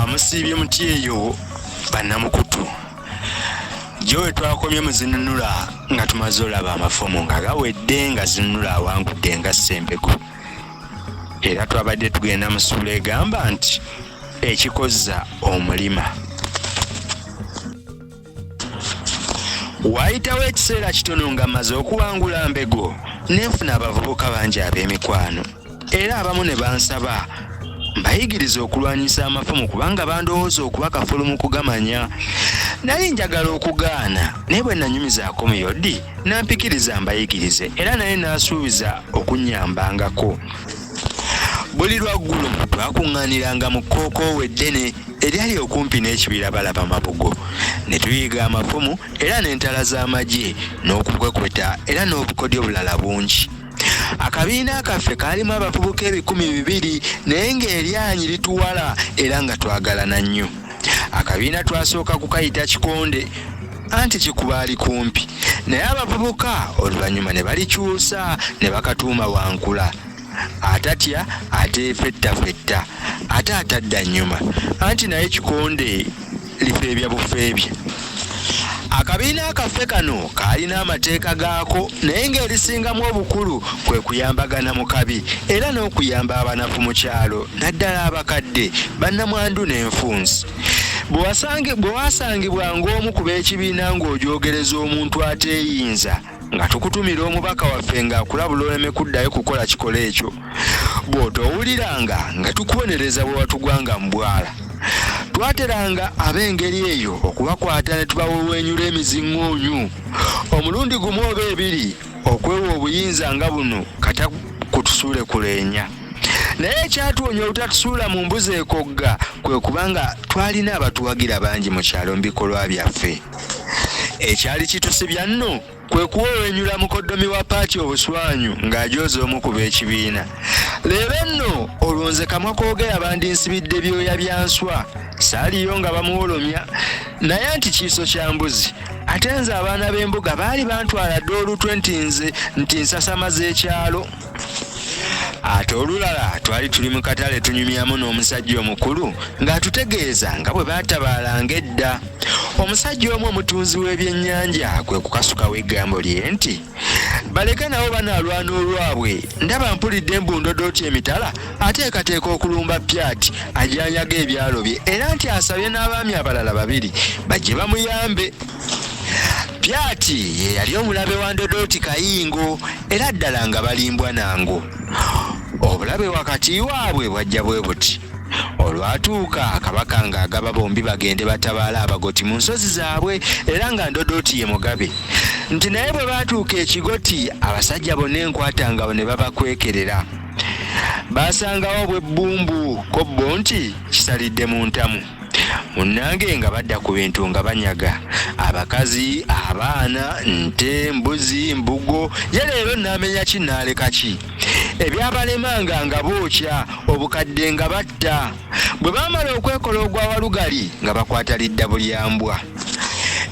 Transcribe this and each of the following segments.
Musibye muti eyo bannamukutu Jowe twakomye mu Zinunula nga tumaze olaba amafumu nga gawedde nga Zinunula awangudde nga Ssempeko. Era twabadde tugenda mu ssuula egamba nti Ekikozza Omulima. Waayitawo ekiseera kitono nga maze okuwangula Mbego nenfuna abavubuka bangi ab'emikwano era abamu ne bansaba mbayigiriza okulwanyisa amafumu kubanga bandowooza okuba kafulu mu kugamanya. Nali njagala okugaana naye bwe nanyumizaako mu yoddi nampikiriza mbayigirize era naye n'asuubiza okunnyambangako. Buli lwaggulo twakuŋŋaaniranga mu kkookoowo eddene eryali okumpi n'ekibira balaba Mabugo ne tuyiga amafumu era n'entala z'amagye n'okukwekweta era n'obukodyo bulala bungi. Akabiina kaffe kaalimu abavubuka 200 naye ng'eryanyi lituwala era nga twagalana nnyo. Akabiina twasooka kukayita Kikonde anti Kikuba ali kumpi naye abavubuka oluvannyuma ne balikyusa ne bakatuuma Wankula. Atatya ate fettafetta ate atadda nnyuma anti naye Kikonde lifeebya bufeebya. Akabiina kaffe kano kaalina amateeka gaako naye ng'erisingamu obukulu kwe kuyambagana mu kabi era n'okuyamba abanafu mu kyalo naddala abakadde bannamwandu n'enfunsi. Bwe wasangibwanga omu ku b'ekibiina ng'ojoogereza omuntu ateeyinza nga tukutumira omubaka waffe ng'akulabula oleme kuddayo kukola kikola ekyo, bw'otoowuliranga nga tukubonereza bwe watugwanga mu bwala. Twateranga ab'engeri eyo okubakwata ne tubawewenyula emiziŋŋoonyu omulundi gumu oba ebiri okwewa obuyinza nga buno kata kutusuule kuleenya. Naye ekyatuwonya obutatusuula mu mbuzi ekogga kwe kubanga twalina abatuwagira bangi mu kyalo mu bikolwa byaffe. Ekyali kitusibya nno kwe kuwewenyula mukoddomi wa paati obuswanyu ng'ajooza omu ku b'ekibiina. Leero nno olwo nze kamwa koogera bandinsibidde byoya bya nswa saaliyo nga bamuwolomya naye anti kiiso kya mbuzi ate nze abaana b'embuga baali bantwala dda olutwe nti nsasama z'ekyalo. Ate olulala twali tuli mu katale tunyumyamu n'omusajja omukulu ng'atutegeeza nga bwe baatabaalanga edda. Omusajja omu omutunzi w'ebyennyanja kwe kukasukawo eggambo lye nti baleke nabo banaalwana olwabwe ndaba mpulidde embundodooti emitala ateekateeka okulumba Pyati ajanyaga ebyalo bye era nti asabye n'abaami abalala 2 bajje bamuyambe. Pyati ye yali omulabe wa Ndodooti Kayingo era ddala nga balimbwa nango. Obulabe wakati waabwe bwajja bwe buti. Olwatuuka kabaka ng'agaba bombi bagende batabaala abagoti mu nsozi zaabwe era nga Ndodooti ye mugabe. Nti naye bwe baatuuka ekigoti abasajja bonna enkwatanga ne babakwekerera. Baasangawo bwebbumbu kobbo nti kisalidde mu ntamu. Munnange nga badda ku bintu nga banyaga abakazi, abaana, nte, mbuzi, mbugo, ye leero n'amenya ki n'aleka ki. Ebyabalemanga nga bookya, obukadde nga batta. Bwe baamala okwekola ogwa Walugali nga bakwata lidda bulyambwa.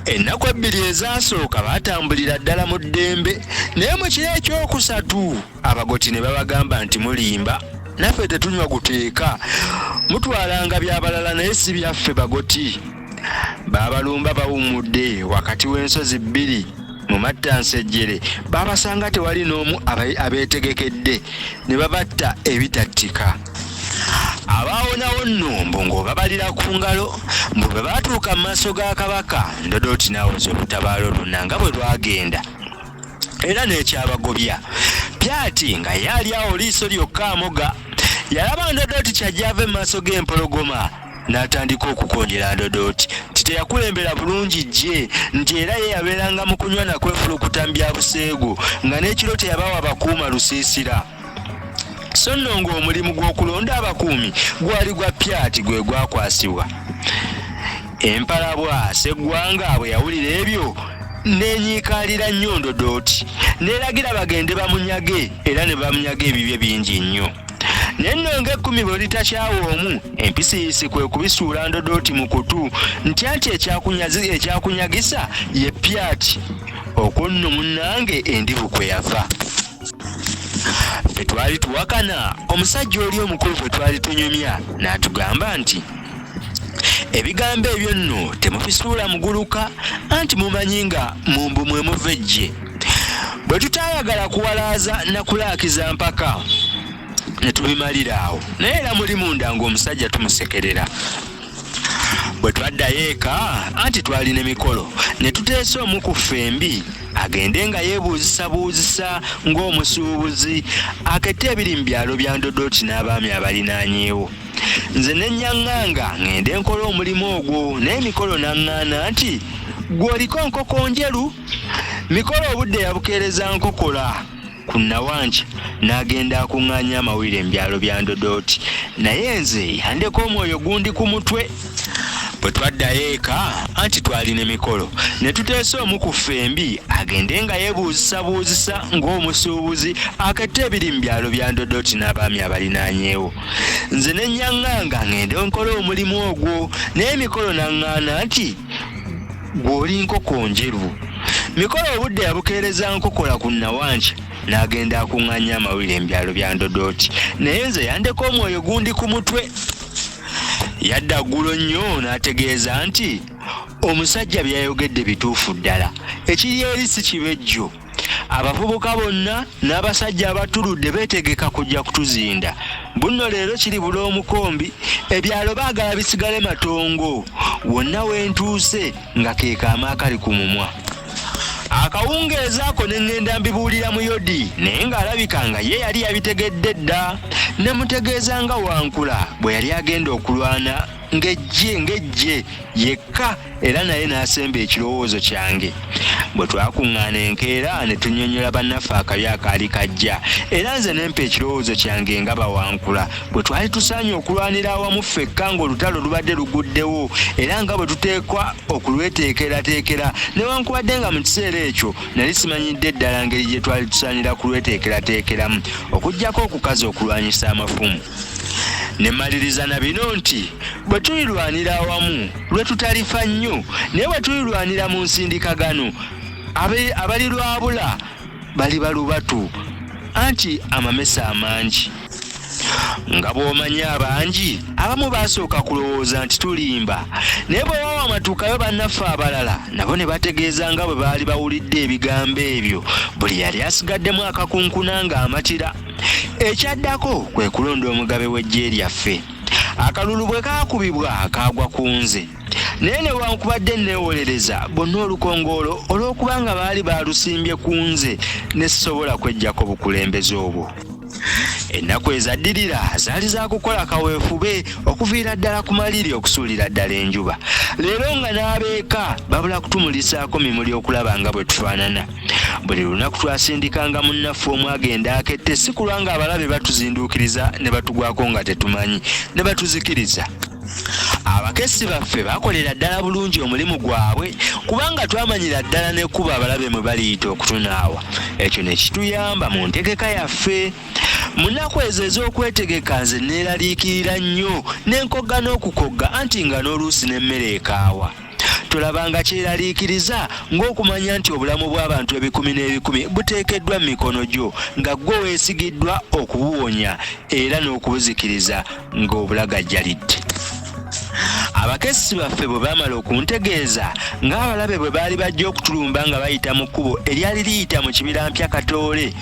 Ennaku 2 ezaasooka baatambulira ddala mu ddembe naye mu kiro ekyokusatu abagoti ne babagamba nti mulimba naffe tetunywa guteeka mutwalanga by'abalala naye si byaffe bagoti. Baabalumba bawummudde wakati w'ensozi 2 mu mattansejjere baabasanga tewali n'omu abeetegekedde ne babatta ebitattika. Abaawonawo nno mbu ng'obabalira ku ngalo mbu bwe baatuuka mu maaso ga kabaka Ndodooti n'awoza olutabaalo lwonna nga bwe lwagenda era n'ekyabagobya. Pyati nga yaali awo liiso lyokka amoga yalaba Ndodooti kyajja ava mu maaso g'empologoma n'atandika okukonjera Ndodooti nti teyakulembera bulungi gye nti era ye yabeeranga mu kunywa nakwefulukuta mu bya buseegu nga n'ekiro teyabawa bakuuma lusiisira. So nno ng'omulimu gw'okulonda abakuumi gwali gwa Pyati gwe gwakwasibwa. Empalabwa Sseggwanga bwe yawulira ebyo n'enyiikaalira nnyo Ndodooti n'eragira bagende bamunyage era ne bamunyaga ebibye bingi nnyo. Naye nno nga10 bwe litakyawa omu empisiisi kwe kubisuula Ndodooti mu kutu nti anti ekyakunyagisa ye Pyati. Okwo nno munnange endibu kwe yava. ffe twali tuwakana omusajja oli omukulu ffe twali tunyumya n'atugamba nti ebigambo ebyo nno temubisuula muguluka anti mumanyi nga mumbu mwe muva ejje. Bwe tutayagala kuwalaaza na kulaakiza mpaka ne tubimalira awo, naye era muli munda ng'omusajja tumusekerera. Bwe twaddayo eka anti twalina emikolo ne tuteesa omu ku ffembi agende nga yeebuuzisabuuzisa ng'omusuubuzi akette ebiri mu byalo bya Ndodooti n'abaami abalinaanyeewo. Nze ne nyaŋŋanga ngende nkola omulimu ogwo, naye emikolo naŋŋaana nti gw'oliko nkoko njeru. Mikolo obudde yabukeereza nkokola ku Nawanja n'agenda akuŋŋaanya amawulire mu byalo bya Ndodooti, naye nze yandeka omwoyo gundi ku mutwe. Bwe twaddayo eka anti twalina emikolo ne tuteesa omu ku ffembi agende nga yeebuuzisabuuzisa ng'omusuubuzi akette ebiri mu byalo bya Ndodooti n'abaami abalinaanyeewo. Nze ne nyaŋŋanga ngende nkola omulimu ogwo, naye emikolo naŋŋaana nti gw'oli nkoko njeru. Mikolo obudde yabukeereza nkokola ku Nawanja n'agenda akuŋŋaanya amawulire mu byalo bya Ndodooti, naye nze yandeka omwoyo gundi ku mutwe. Yadda ggulo nnyo n'ategeeza nti omusajja byayogedde bituufu ddala, ekiri eri si kibejjo. Abavubuka bonna n'abasajja abatuludde beetegeka kujja kutuzinda. Bunno leero kiri bul'omukombi, ebyalo baagala bisigale matongo. Wonna we ntuuse nga ke kaama akali ku mumwa. Akawungeeza ako ne ŋŋenda mbibuulira mu Yodi, naye ng'alabika nga ye yali yabitegedde dda. Ne mutegeeza nga Wankula bwe yali agenda okulwana ng'ejje yekka, era naye n'asemba ekirowoozo kyange. Bwe twakuŋŋaana enkeera ne tunnyonnyola bannaffe akabi akaali kajja, era nze ne mpa ekirowoozo kyange nga Bawankula bwe twali tusaanye okulwanira awamu ffekka ng'olutalo lubadde luguddewo, era nga bwe tuteekwa okulweteekerateekera, newankubadde nga mu kiseera ekyo nali simanyidde ddala ngeri gye twali tusaanira kulweteekerateekeramu okuggyako okukaza okulwanyisa amafumu. Ne maliriza na bino nti bwe tulirwanira awamu lwe tutalifa nnyo, naye bwe tulirwanira mu nsindikagano abalirwabula bali balubatu anti amamesa amangi. Nga bw'omanyi abangi abamu baasooka kulowooza nti tulimba, naye bwe wawa amatuukayo bannaffe abalala nabo ne bategeeza nga bwe baali bawulidde ebigambo ebyo, buli yali asigaddemu akakunkuna ng'amatira. Ekyaddako kwe kulonda omugabe w'eggye lyaffe. Akalulu bwe kaakubibwa kaagwa ku nze, naye newankubadde neewolereza bonna olukongoolo olw'okuba nga baali baalusimbye ku nze ne sisobola kweggyako bukulembeze obwo. Ennaku ezaddirira zaali za kukola kaweefube okuviira ddala ku maliri okusuulira ddala enjuba. Leero nga n'abeeka babula kutumulisaako mimuli okulaba nga bwe tufaanana. Buli lunaku twasindikanga munnaffe omu agenda akette, si kulwa nga abalabe batuzinduukiriza ne batugwako nga tetumanyi ne batuzikiriza. Abakessi baffe bakolera ddala bulungi omulimu gwabwe, kubanga twamanyira ddala n'ekkuba abalabe mwe baliyita okutunaawa. Ekyo ne kituyamba mu ntegeka yaffe. Mu nnaku ezo ez'okwetegeka nze neeraliikirira nnyo n'enkogga n'okukogga, anti nga n'oluusi n'emmere ekaawa. Tolabanga kyeraliikiriza ng'okumanya nti obulamu bw'abantu ebikumi n'ebikumi buteekeddwa mu mikono gyo, nga ggwe weesigiddwa okubuwonya era n'okubuzikiriza ng'obulagajjalidde. Abakessi baffe bwe baamala okuntegeeza ng'abalabe bwe baali bajja okutulumba nga bayita mu kkubo eryali liyita mu kibira mpya Katoole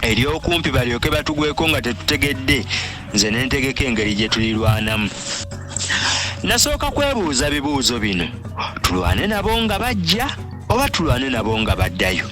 eryokumpi balyoke batugweko nga tetutegedde, nze ne ntegeka engeri gye tulirwanamu. Nasooka kwebuuza bibuuzo bino: tulwane nabo nga bajja oba tulwane nabo nga baddayo?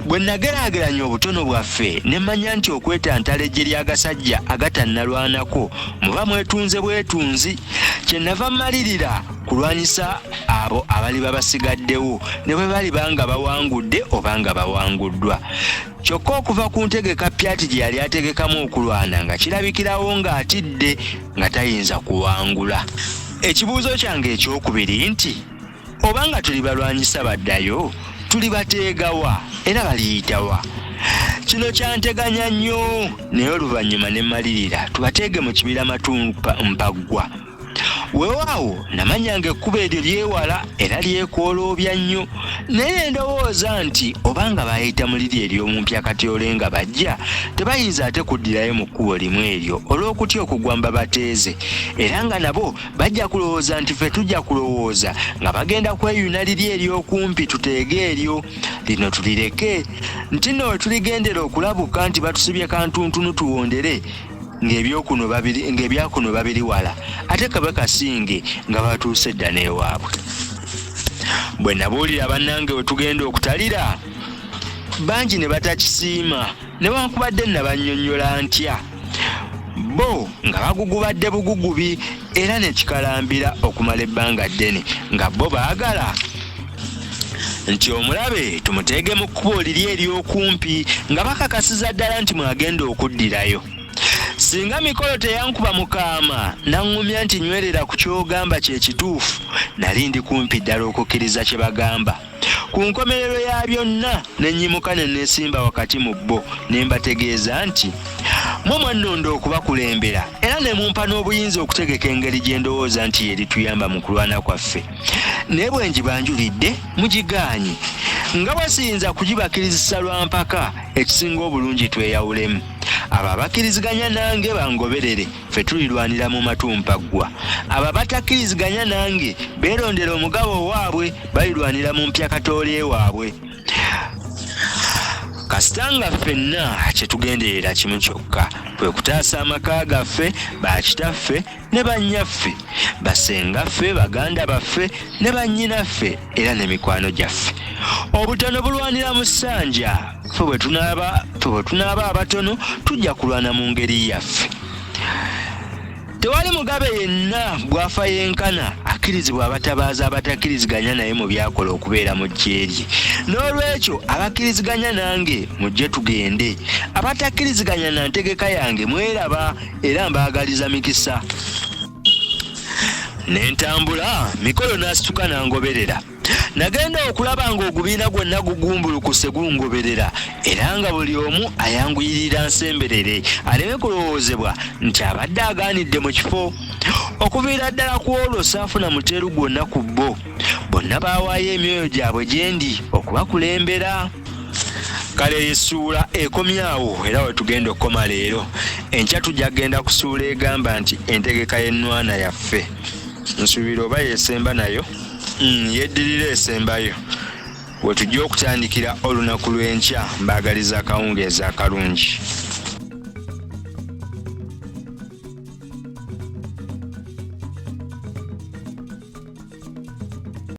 Bwe nageraageranya obutono bwaffe ne mmanya nti okwetantala eggye ly'agasajja agatannalwanako muba mwetunze bwetunzi, kyennava mmalirira kulwanyisa abo abali babasigaddewo ne bwe bali banga bawangudde oba nga bawanguddwa. Kyokka okuva ku ntegeka Pyati gye yali ategekamu okulwana nga kirabikirawo ng'atidde nga tayinza kuwangula. Ekibuuzo kyange ekyokubiri nti obanga tuli balwanyisa baddayo, tuli bateegawa era baliyitawa? Kino kyanteganya nnyo, naye oluvannyuma ne mmalirira tubateege mu kibira Matumpa Mpaggwa. weewaawo namanyanga ekkuba eryo lyewala era lyekooloobya nnyo, naye ndowooza nti obanga bayita mu liri ery'omumpya Katyole nga bajja tebayinza ate kuddirayo mu kkubo limu eryo olw'okutya okugwa bateeze, era nga nabo bajja kulowooza nti ffe tujja kulowooza nga bagenda kweyuna liri ery'okumpi tuteege eryo. Lino tulireke nti nno we tuligendera okulabuka nti batusibye kantuntunu tuwondere ng'ebyakuno babiri wala ate kabe kasinge nga batuuse dda n'ewaabwe. Bwe nabuulira bannange we tugenda okutalira bangi ne batakisiima newankubadde nabannyonnyola ntya, bo nga bagugubadde bugugubi era ne kikalambira okumala ebbanga ddene nga bo baagala nti omulabe tumuteege mu kkubo liri ery'okumpi nga bakakasiza ddala nti mwagenda okuddirayo. Singa mikolo teyankuba mukaama naŋŋumya nti nywerera ku kyogamba kye kituufu, nali ndi kumpi ddala okukkiriza kye bagamba. Ku nkomerero ya byonna ne nnyimuka ne neesimba wakati mu bo ne mbategeeza nti mwe mwannonda okubakulembera era ne mumpa n'obuyinza okutegeka engeri gye ndowooza nti yerituyamba mu kulwana kwaffe, naye bwe ngibanjulidde mugigaanye. Nga bwasiyinza kugibakirizisa lwa mpaka, ekisinga obulungi tweyawulemu. Abo abakkiriziganya nange bangoberere, ffe tulirwanira mu matumpaggwa. Abo abatakkiriziganya nange beerondera omugabo waabwe, balirwanira mu mpya Katyole waabwe. Kasitanga ffenna kye tugenderera kimu kyokka, kwe kutaasa amaka gaffe, bakitaffe ne bannyaffe, basengaffe, baganda baffe ne bannyinaffe era ne mikwano gyaffe. Obutono bulwanira mu ssanja, ffe bwe tunaaba abatono tujja kulwana mu ngeri yaffe. Tewali mugabe yenna bwafa yenkana akkirizibwa abatabaaza abatakkiriziganya naye mu byakola okubeera mu ggye lye. N'olwekyo abakkiriziganya nange mujje tugende, abatakkiriziganya na ntegeka yange mweraba era mbaagaliza mikisa. Ne ntambula, mikolo n'asituka nangoberera. Nagenda okulaba ng'ogubiina gwonna gugumbulukuse gungoberera era nga buli omu ayanguyirira nsemberere aleme kulowoozebwa nti abadde agaanidde mu kifo. Okuviira ddala ku olwo saafuna muteeru gwonna ku bo, bonna baawaayo emyoyo gyabwe gye ndi okubakulembera. Kale essuula ekomyawo era we tugenda okukoma leero. Enkya tujja kgenda kusuula egamba nti entegeka y'ennwana yaffe. Nsuubira oba yeesemba nayo yeddirira esembayo. We tujja okutandikira olunaku lw'enkya mbaagaliza akawungeezi akalungi.